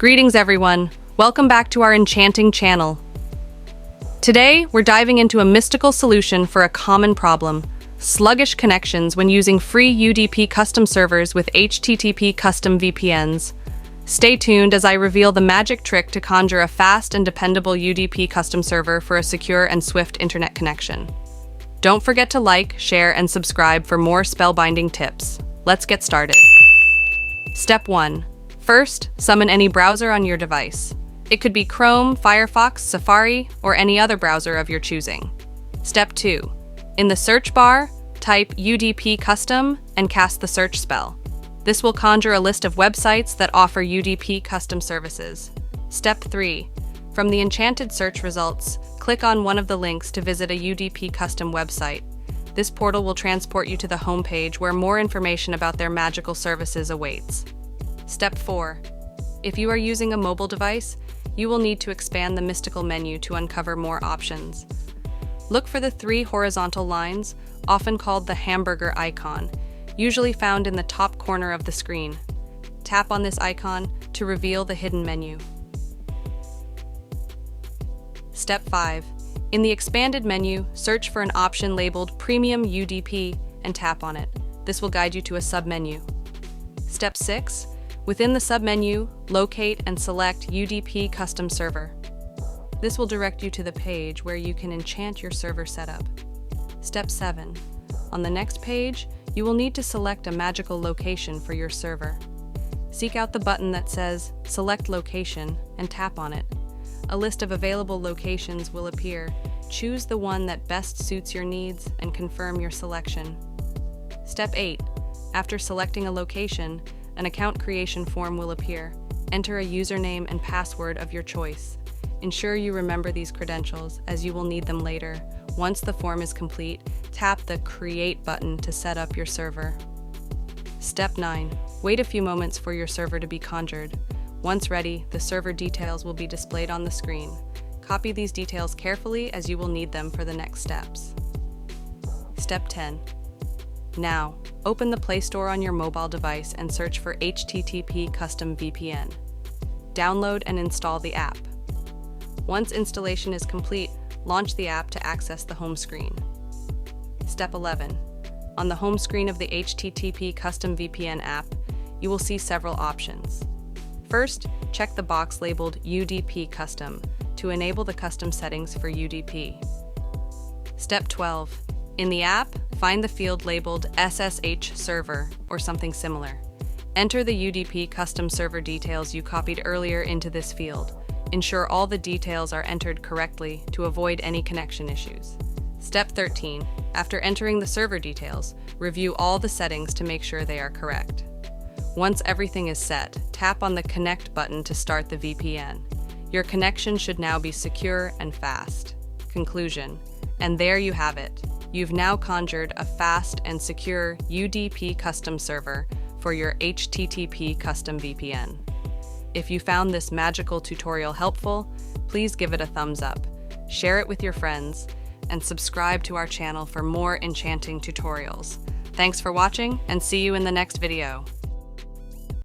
Greetings everyone, welcome back to our enchanting channel. Today, we're diving into a mystical solution for a common problem: sluggish connections when using free UDP custom servers with HTTP custom VPNs. Stay tuned as I reveal the magic trick to conjure a fast and dependable UDP custom server for a secure and swift internet connection. Don't forget to like, share, and subscribe for more spellbinding tips. Let's get started. Step 1. First, summon any browser on your device. It could be Chrome, Firefox, Safari, or any other browser of your choosing. Step 2. In the search bar, type UDP custom and cast the search spell. This will conjure a list of websites that offer UDP custom services. Step 3. From the enchanted search results, click on one of the links to visit a UDP custom website. This portal will transport you to the homepage where more information about their magical services awaits. Step 4. If you are using a mobile device, you will need to expand the mystical menu to uncover more options. Look for the 3 horizontal lines, often called the hamburger icon, usually found in the top corner of the screen. Tap on this icon to reveal the hidden menu. Step 5. In the expanded menu, search for an option labeled Premium UDP and tap on it. This will guide you to a submenu. Step 6. Within the submenu, locate and select UDP Custom Server. This will direct you to the page where you can enchant your server setup. Step 7. On the next page, you will need to select a magical location for your server. Seek out the button that says Select Location and tap on it. A list of available locations will appear. Choose the one that best suits your needs and confirm your selection. Step 8. After selecting a location, an account creation form will appear. Enter a username and password of your choice. Ensure you remember these credentials, as you will need them later. Once the form is complete, tap the Create button to set up your server. Step 9. Wait a few moments for your server to be conjured. Once ready, the server details will be displayed on the screen. Copy these details carefully as you will need them for the next steps. Step 10. Now, open the Play Store on your mobile device and search for HTTP Custom VPN. Download and install the app. Once installation is complete, launch the app to access the home screen. Step 11. On the home screen of the HTTP Custom VPN app, you will see several options. First, check the box labeled UDP Custom to enable the custom settings for UDP. Step 12. In the app, find the field labeled SSH Server or something similar. Enter the UDP custom server details you copied earlier into this field. Ensure all the details are entered correctly to avoid any connection issues. Step 13. After entering the server details, review all the settings to make sure they are correct. Once everything is set, tap on the Connect button to start the VPN. Your connection should now be secure and fast. Conclusion. And there you have it. You've now conjured a fast and secure UDP custom server for your HTTP custom VPN. If you found this magical tutorial helpful, please give it a thumbs up, share it with your friends, and subscribe to our channel for more enchanting tutorials. Thanks for watching, and see you in the next video.